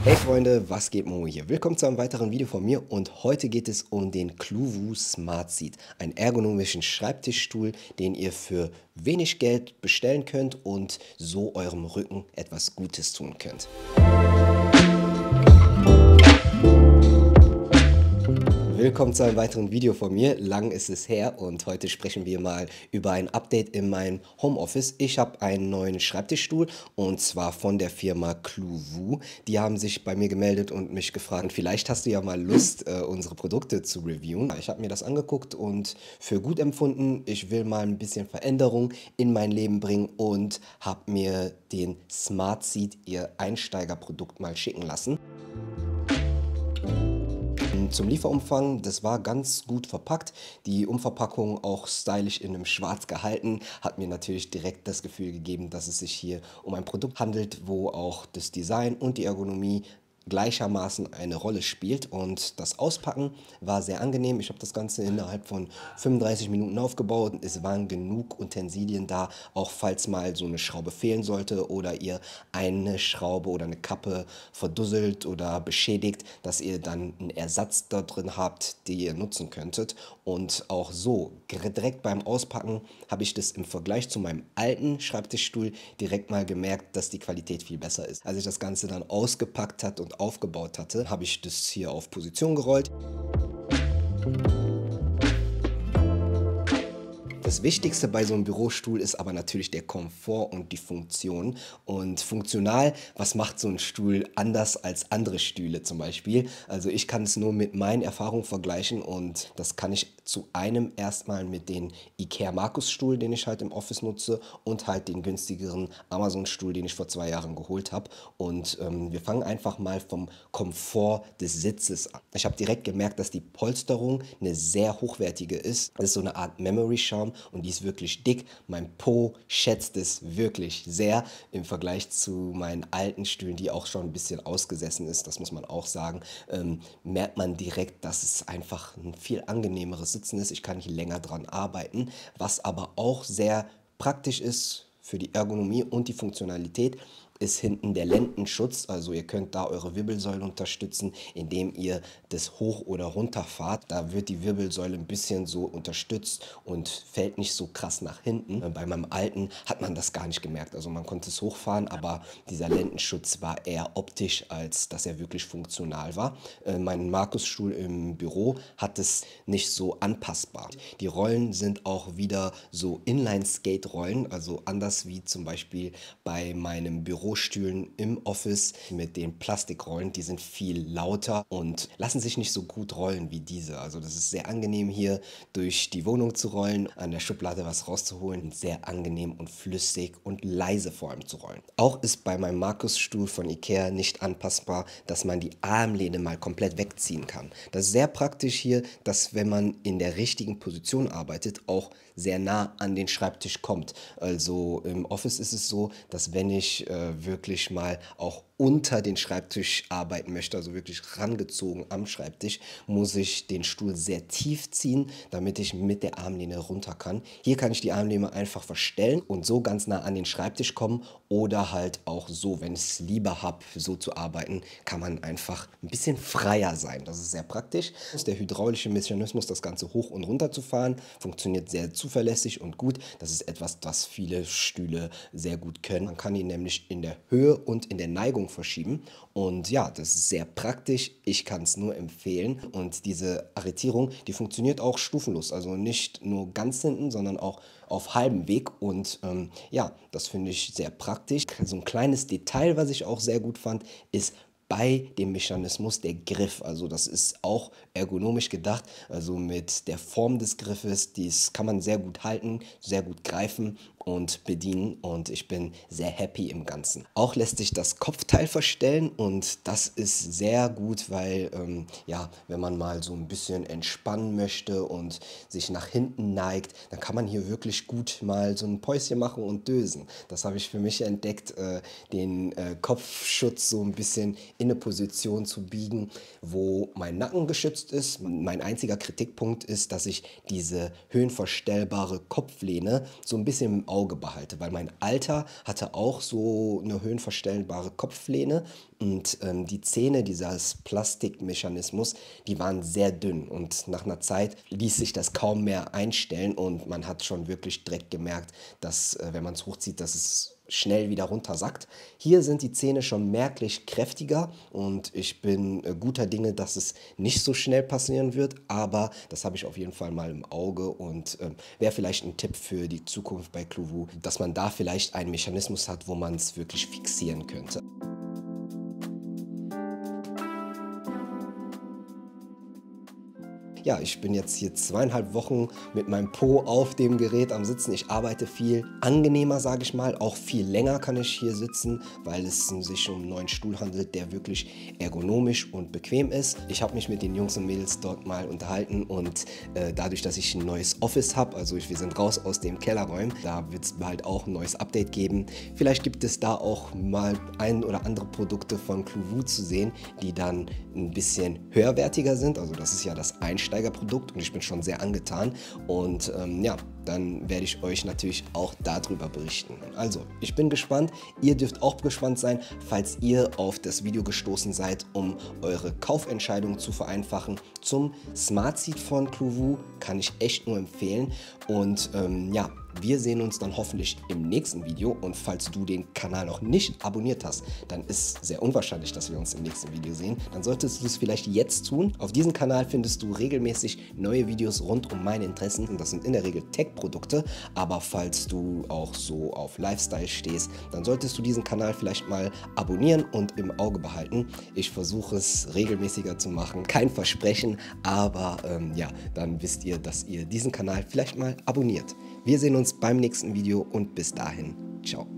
Hey Freunde, was geht Momo hier? Willkommen zu einem weiteren Video von mir und heute geht es um den Cluvu Smart Seat, einen ergonomischen Schreibtischstuhl, den ihr für wenig Geld bestellen könnt und so eurem Rücken etwas Gutes tun könnt. Willkommen zu einem weiteren Video von mir. Lang ist es her und heute sprechen wir mal über ein Update in meinem Homeoffice. Ich habe einen neuen Schreibtischstuhl und zwar von der Firma Cluvu. Die haben sich bei mir gemeldet und mich gefragt, vielleicht hast du ja mal Lust, unsere Produkte zu reviewen. Ich habe mir das angeguckt und für gut empfunden. Ich will mal ein bisschen Veränderung in mein Leben bringen und habe mir den Smart Seat, ihr Einsteigerprodukt, mal schicken lassen. Zum Lieferumfang, das war ganz gut verpackt. Die Umverpackung auch stylisch in einem Schwarz gehalten, hat mir natürlich direkt das Gefühl gegeben, dass es sich hier um ein Produkt handelt, wo auch das Design und die Ergonomie gleichermaßen eine Rolle spielt, und das Auspacken war sehr angenehm. Ich habe das Ganze innerhalb von 35 Minuten aufgebaut. Es waren genug Utensilien da, auch falls mal so eine Schraube fehlen sollte oder ihr eine Schraube oder eine Kappe verdusselt oder beschädigt, dass ihr dann einen Ersatz da drin habt, den ihr nutzen könntet. Und auch so, direkt beim Auspacken habe ich das im Vergleich zu meinem alten Schreibtischstuhl direkt mal gemerkt, dass die Qualität viel besser ist. Als ich das Ganze dann ausgepackt hat und aufgebaut hatte, habe ich das hier auf Position gerollt. Das Wichtigste bei so einem Bürostuhl ist aber natürlich der Komfort und die Funktion. Und funktional, was macht so ein Stuhl anders als andere Stühle zum Beispiel? Also ich kann es nur mit meinen Erfahrungen vergleichen, und das kann ich zu einem erstmal mit den IKEA Markus-Stuhl, den ich halt im Office nutze, und halt den günstigeren Amazon-Stuhl, den ich vor 2 Jahren geholt habe. Und wir fangen einfach mal vom Komfort des Sitzes an. Ich habe direkt gemerkt, dass die Polsterung eine sehr hochwertige ist. Das ist so eine Art Memory-Schaum und die ist wirklich dick. Mein Po schätzt es wirklich sehr im Vergleich zu meinen alten Stühlen, die auch schon ein bisschen ausgesessen ist, das muss man auch sagen. Merkt man direkt, dass es einfach ein viel angenehmeres Sitzen ist. Ich kann hier länger dran arbeiten, was aber auch sehr praktisch ist für die Ergonomie und die Funktionalität, ist hinten der Lendenschutz. Also ihr könnt da eure Wirbelsäule unterstützen, indem ihr das hoch oder runter fahrt. Da wird die Wirbelsäule ein bisschen so unterstützt und fällt nicht so krass nach hinten. Bei meinem alten hat man das gar nicht gemerkt. Also man konnte es hochfahren, aber dieser Lendenschutz war eher optisch, als dass er wirklich funktional war. Mein Markus-Stuhl im Büro hat es nicht so anpassbar. Die Rollen sind auch wieder so Inline-Skate-Rollen, also anders wie zum Beispiel bei meinem Bürostühlen im Office mit den Plastikrollen. Die sind viel lauter und lassen sich nicht so gut rollen wie diese. Also das ist sehr angenehm, hier durch die Wohnung zu rollen, an der Schublade was rauszuholen. Sehr angenehm und flüssig und leise vor allem zu rollen. Auch ist bei meinem Markus-Stuhl von IKEA nicht anpassbar, dass man die Armlehne mal komplett wegziehen kann. Das ist sehr praktisch hier, dass wenn man in der richtigen Position arbeitet, auch sehr nah an den Schreibtisch kommt. Also im Office ist es so, dass wenn ich wirklich mal auch unter den Schreibtisch arbeiten möchte, also wirklich rangezogen am Schreibtisch, muss ich den Stuhl sehr tief ziehen, damit ich mit der Armlehne runter kann. Hier kann ich die Armlehne einfach verstellen und so ganz nah an den Schreibtisch kommen, oder halt auch so, wenn ich es lieber habe, so zu arbeiten, kann man einfach ein bisschen freier sein. Das ist sehr praktisch. Der hydraulische Mechanismus, das Ganze hoch und runter zu fahren, funktioniert sehr zuverlässig und gut. Das ist etwas, das viele Stühle sehr gut können. Man kann ihn nämlich in der Höhe und in der Neigung verschieben. Und ja, das ist sehr praktisch. Ich kann es nur empfehlen. Und diese Arretierung, die funktioniert auch stufenlos. Also nicht nur ganz hinten, sondern auch auf halbem Weg. Und ja, das finde ich sehr praktisch. So ein kleines Detail, was ich auch sehr gut fand, ist bei dem Mechanismus der Griff. Also das ist auch ergonomisch gedacht. Also mit der Form des Griffes, dies kann man sehr gut halten, sehr gut greifen und bedienen, und ich bin sehr happy im Ganzen. Auch lässt sich das Kopfteil verstellen, und das ist sehr gut, weil ja, wenn man mal so ein bisschen entspannen möchte und sich nach hinten neigt, dann kann man hier wirklich gut mal so ein Päuschen machen und dösen. Das habe ich für mich entdeckt, den Kopfschutz so ein bisschen in eine Position zu biegen, wo mein Nacken geschützt ist. Mein einziger Kritikpunkt ist, dass ich diese höhenverstellbare Kopflehne so ein bisschen im Auge behalte, weil mein Alter hatte auch so eine höhenverstellbare Kopflehne und die Zähne dieses Plastikmechanismus, die waren sehr dünn und nach einer Zeit ließ sich das kaum mehr einstellen und man hat schon wirklich direkt gemerkt, dass wenn man es hochzieht, dass es schnell wieder runtersackt. Hier sind die Zähne schon merklich kräftiger und ich bin guter Dinge, dass es nicht so schnell passieren wird, aber das habe ich auf jeden Fall mal im Auge und wäre vielleicht ein Tipp für die Zukunft bei Kluwu, dass man da vielleicht einen Mechanismus hat, wo man es wirklich fixieren könnte. Ja, ich bin jetzt hier 2,5 Wochen mit meinem Po auf dem Gerät am Sitzen. Ich arbeite viel angenehmer, sage ich mal. Auch viel länger kann ich hier sitzen, weil es sich um einen neuen Stuhl handelt, der wirklich ergonomisch und bequem ist. Ich habe mich mit den Jungs und Mädels dort mal unterhalten und dadurch, dass ich ein neues Office habe, also wir sind raus aus dem Kellerräumen, da wird es bald auch ein neues Update geben. Vielleicht gibt es da auch mal ein oder andere Produkte von Kluwu zu sehen, die dann ein bisschen höherwertiger sind. Also das ist ja das Einsteigerprodukt und ich bin schon sehr angetan und ja, dann werde ich euch natürlich auch darüber berichten. Also, ich bin gespannt, ihr dürft auch gespannt sein, falls ihr auf das Video gestoßen seid, um eure Kaufentscheidung zu vereinfachen. Zum Smart Seat von Kluwu kann ich echt nur empfehlen und ja, wir sehen uns dann hoffentlich im nächsten Video und falls du den Kanal noch nicht abonniert hast, dann ist sehr unwahrscheinlich, dass wir uns im nächsten Video sehen. Dann solltest du es vielleicht jetzt tun. Auf diesem Kanal findest du regelmäßig neue Videos rund um meine Interessen und das sind in der Regel Tech-Produkte, aber falls du auch so auf Lifestyle stehst, dann solltest du diesen Kanal vielleicht mal abonnieren und im Auge behalten. Ich versuche es regelmäßiger zu machen, kein Versprechen, aber ja, dann wisst ihr, dass ihr diesen Kanal vielleicht mal abonniert. Wir sehen uns beim nächsten Video und bis dahin, ciao.